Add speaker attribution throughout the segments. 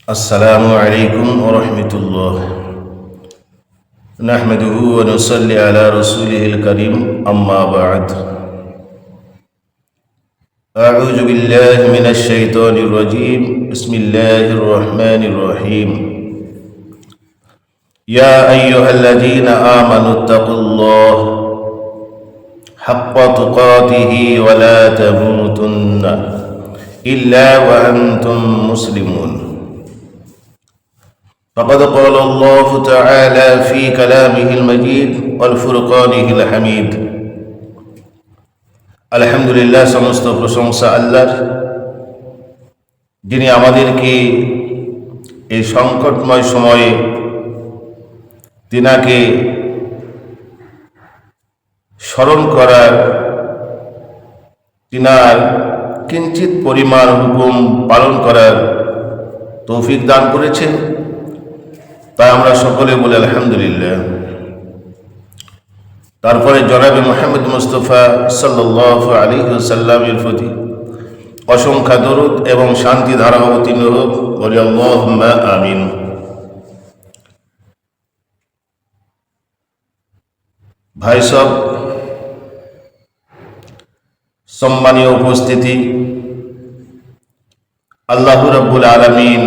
Speaker 1: السلام عليكم ورحمة الله. نحمده ونصلي على رسوله الكريم. أما بعد، أعوذ بالله من الشيطان الرجيم. بسم الله الرحمن الرحيم. يا أيها الذين آمنوا اتقوا الله حق تقاته ولا تموتن إلا وأنتم مسلمون. فقد قال الله تعالى في كلامه المجيد والفرقانه الحميد. আলহামদুলিল্লাহ, সমস্ত প্রশংসা আল্লাহর, যিনি আমাদেরকে এই সংকটময় সময়ে তিনাকে স্মরণ করার, তিনার কিঞ্চিত পরিমাণ হুকুম পালন করার তৌফিক দান করেছেন। তাই আমরা সকলে বলি আলহামদুলিল্লাহ। তারপরে জনাবে মুহাম্মদ মুস্তাফা সাল্লাল্লাহু আলাইহি ওয়াসাল্লামের প্রতি অসংখ্য দরুদ এবং শান্তি ধারা অবতীর্ণ হোক, বলি আল্লাহুম্মা আমিন। ভাই সব, সম্মানীয় উপস্থিতি, আল্লাহ রাব্বুল আলামিন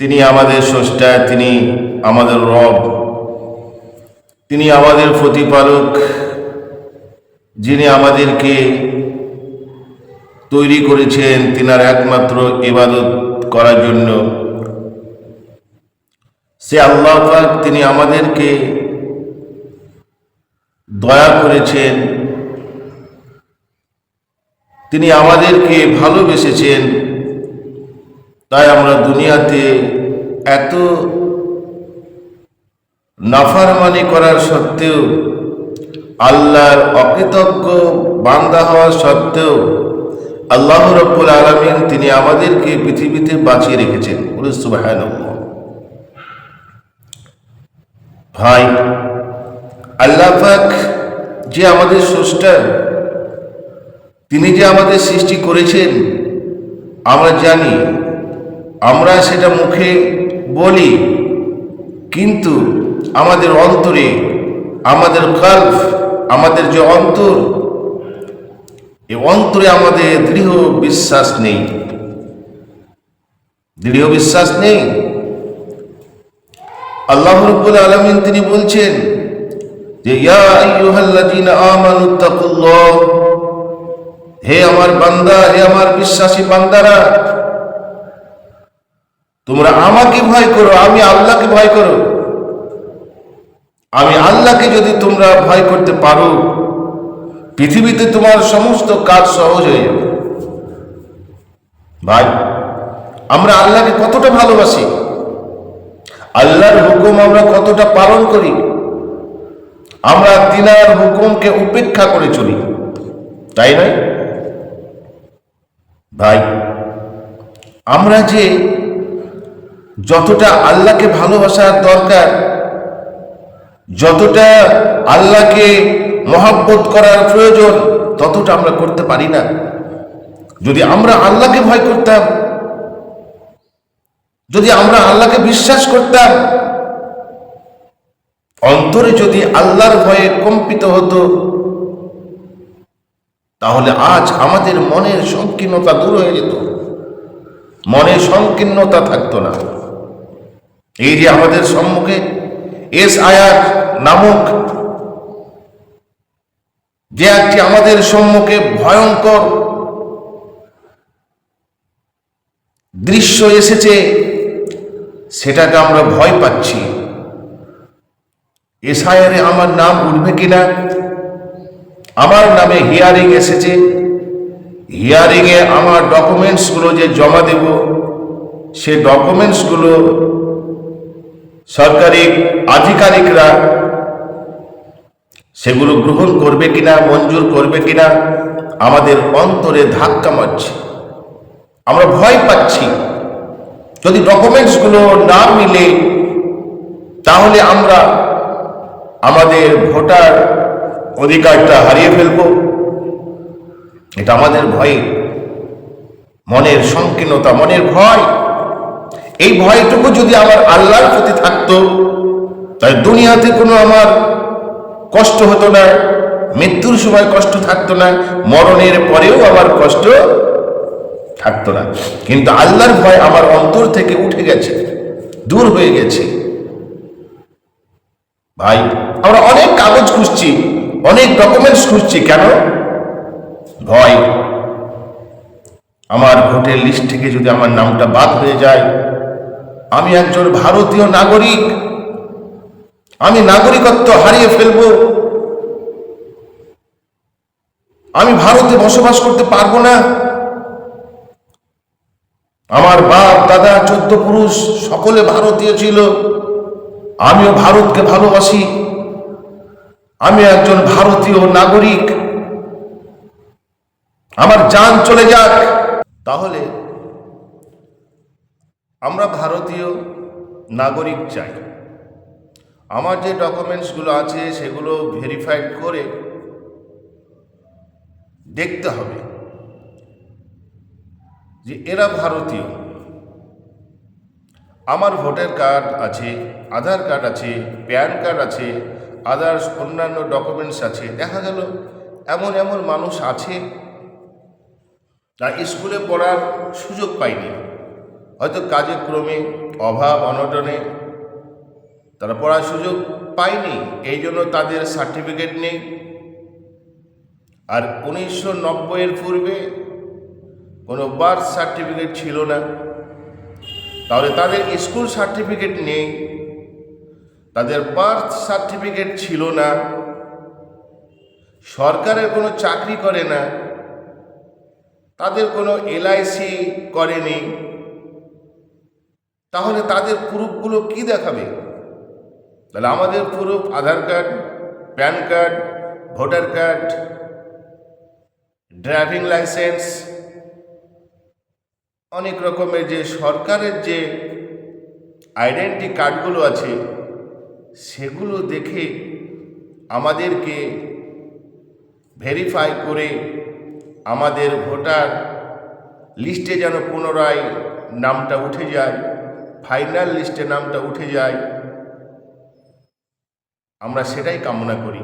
Speaker 1: তিনি আমাদের স্রষ্টা, তিনি আমাদের রব, তিনি আমাদের প্রতিপালক, যিনি আমাদেরকে তৈরি করেছেন তিনার একমাত্র ইবাদত করার জন্য। সে আল্লাহ পাক তিনি আমাদেরকে দয়া করেছেন, তিনি আমাদেরকে ভালোবেসেছেন। তাই আমরা দুনিয়াতে এত নাফরমানি করার সত্ত্বেও, আল্লাহর অকৃতজ্ঞ বান্দা হওয়া সত্ত্বেও আল্লাহ রাব্বুল আলামিন তিনি আমাদেরকে পৃথিবীতে বাঁচিয়ে রেখেছেন। বলে সুবহানাল্লাহ। ভাই, আল্লাহ পাক যে আমাদের স্রষ্টা, তিনি যে আমাদের সৃষ্টি করেছেন, আমরা জানি, আমরা সেটা মুখে বলি, কিন্তু আমাদের অন্তরে, আমাদের কলব, আমাদের যে অন্তর, এই অন্তরে আমাদের দৃঢ় বিশ্বাস নেই, দৃঢ় বিশ্বাস নেই। আল্লাহ রাব্বুল আলামিন তিনি বলছেন যে ইয়া আইয়ুহাল্লাযীনা আমানুত্তাকুল্লাহ, হে আমার বান্দা, হে আমার বিশ্বাসী বান্দারা, তোমরা আমাকে ভয় করো, আমি আল্লাহকে ভয় করো। আমি আল্লাহকে যদি তোমরা ভয় করতে পারো, পৃথিবীতে তোমার সমস্ত কাজ সহজ হয়ে যাবে। ভাই, আমরা আল্লাহকে কতটা ভালোবাসি, আল্লাহর হুকুম আমরা কতটা পালন করি, আমরা তিনার হুকুমকে উপেক্ষা করে চলি, তাই নয়? ভাই, আমরা যে যতটা আল্লাহকে ভালোবাসার দরকার, যতটা আল্লাহকে মহব্বত করার প্রয়োজন, ততটা আমরা করতে পারি না। যদি আমরা আল্লাহকে ভয় করতাম, যদি আমরা আল্লাহকে বিশ্বাস করতাম, অন্তরে যদি আল্লাহর ভয়ে কম্পিত হতো, তাহলে আজ আমাদের মনের সংকীর্ণতা দূর হয়ে যেত, মনে সংকীর্ণতা থাকতো না। এই যে আমাদের সম্মুখে এস আয়াত নামক যে একটি আমাদের সম্মুখে ভয়ঙ্কর দৃশ্য এসেছে, সেটাকে আমরা ভয় পাচ্ছি। এসআইআরে আমার নাম উঠবে কিনা, আমার নামে হিয়ারিং এসেছে, হিয়ারিংয়ে আমার ডকুমেন্টসগুলো যে জমা দেব, সে ডকুমেন্টসগুলো সরকারি আধিকারিকরা সেগুলো গ্রহণ করবে কিনা, মঞ্জুর করবে কিনা, আমাদের অন্তরে ধাক্কা মারছে, আমরা ভয় পাচ্ছি। যদি ডকুমেন্টসগুলো না মিলে, তাহলে আমরা আমাদের ভোটার অধিকারটা হারিয়ে ফেলব, এটা আমাদের ভয়ে। মনের সংকীর্ণতা, মনের ভয়, এই ভয়টুকু যদি আমার আল্লাহর প্রতি থাকতো, তাই দুনিয়াতে কোনো আমার কষ্ট হতো না, মৃত্যুর সময় কষ্ট থাকতো না, মরণের পরেও আমার কষ্ট থাকতো না। কিন্তু আল্লাহর ভয় আমার অন্তর থেকে উঠে গেছে, দূর হয়ে গেছে। ভাই, আমরা অনেক কাগজ খুঁজছি, অনেক ডকুমেন্টস খুঁজছি, কেন? ভয়। আমার ভোটের লিস্ট থেকে যদি আমার নামটা বাদ হয়ে যায়, আমি একজন ভারতীয় নাগরিক, আমি নাগরিকত্ব হারিয়ে ফেলবো, আমি ভারতে বসবাস করতে পারবো না। আমার বাপ দাদা 14 পুরুষ সকলে ভারতীয় ছিল, আমিও ভারতকে ভালোবাসি, আমি একজন ভারতীয় নাগরিক, আমার জান চলে যাক। তাহলে আমরা ভারতীয় নাগরিক চাই, আমার যে ডকুমেন্টসগুলো আছে সেগুলো ভেরিফাইড করে দেখতে হবে যে এরা ভারতীয়। আমার ভোটার কার্ড আছে, আধার কার্ড আছে, প্যান কার্ড আছে, আদার্স অন্যান্য ডকুমেন্টস আছে। দেখা গেল এমন এমন মানুষ আছে যারা স্কুলে পড়ার সুযোগ পায়নি, হয়তো কাজে ক্রমে অভাব অনটনে তারা পড়ার সুযোগ পায়নি, এই জন্য তাদের সার্টিফিকেট নেই। আর 1990-এর পূর্বে কোনো বার্থ সার্টিফিকেট ছিল না, তাহলে তাদের স্কুল সার্টিফিকেট নেই, তাদের বার্থ সার্টিফিকেট ছিল না, সরকারের কোনো চাকরি করে না, তাদের কোনো LIC করেনি, তাহলে তাদের প্রুফগুলো কি দেখাবে? তাহলে আমাদের proof Aadhaar card, PAN card, voter card, driving licence, অনেক রকমের যে সরকারের যে আইডেন্টি কার্ডগুলো আছে সেগুলো দেখে আমাদেরকে ভেরিফাই করে আমাদের ভোটার লিস্টে যেন পুনরায় নামটা উঠে যায়, ফাইনাল লিস্টে নামটা উঠে যায়, আমরা সেটাই কামনা করি।